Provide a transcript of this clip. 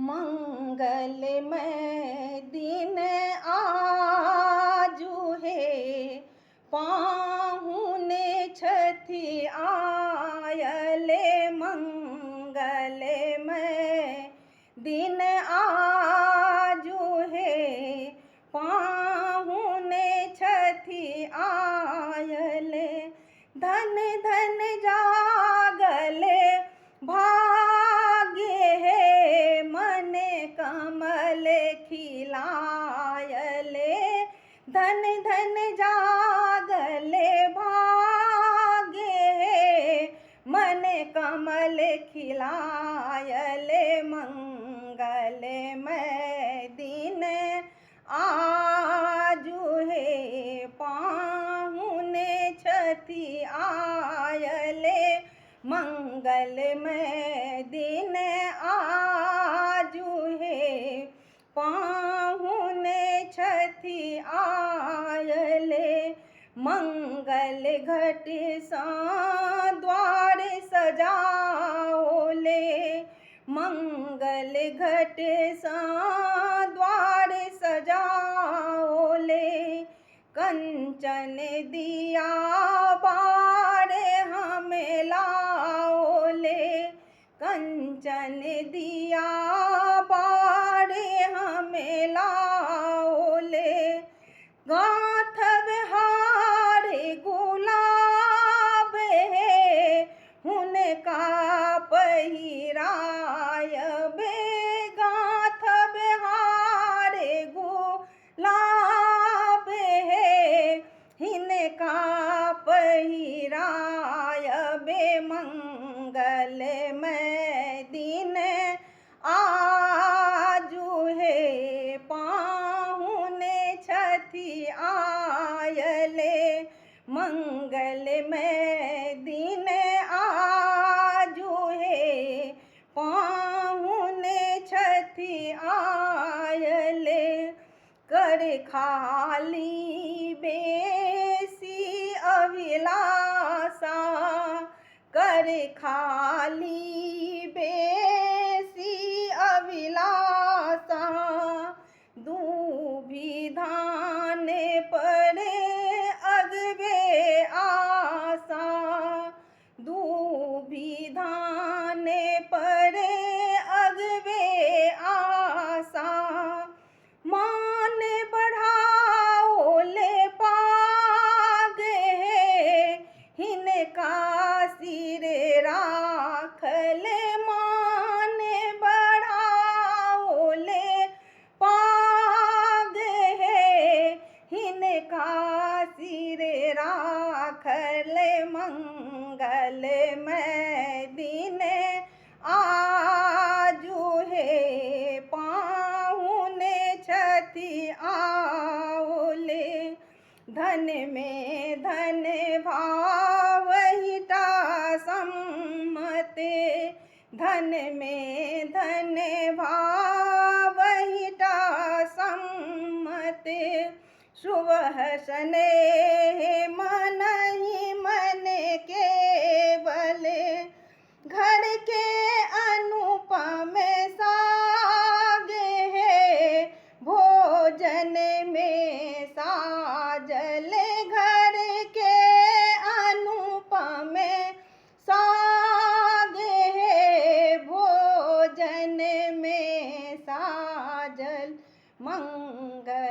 मंगलमय दिन आजु है, पाहुने छठी आयले। मंगलमय दिन आजु है, पाहुने छठी आयले। धन धन जागले भाग्य है, मने कमल खिलायले। धन धन जागले भाग्य है, मने कमल खिलायले। मंगलमय दिन आजु है, पाहुने छठी आयले। मंगलमय दिन आजु है, पाहुने छठी आयले। मंगल घट सा द्वार सजाओले, मंगल घट सा द्वार सजाओले। कंचन दिया बारे हमें लाओले, कंचन दिया बारे हमें लाओले। गाँथ बिहारे गुलाब है, उनका पहिराय बे। गाँथ बिहारे गुलाब है, इनका पहिराय बे। मंगलमय दिन आजु है, पाहुने छठी आयले। मंगलमय दिन आजु है, पाहुने छठी आयले। कर खाली बेसी अभिलाषा, कर खाली बेसी अभिलाषा। दूभी धान पड़े अगबे आशा, दूभी धान पड़े अगबे आशा। मान बढ़ाओ ले पाग है, इनका सिर राख ले। मान बढ़ाओ ले पाग है, इनका सिर राख ले। मंगलमय दिन आजु है, पाहुने छठी आओले। धन में धन भावहिता सम्मते, धन में धन भावहिता सम्मते। सुबह स्नेह मन ही मन केवल, घर के अनुपम साग है, भोजन में साजल। घर के अनुपम साग है, भोजन में साजल। मंगल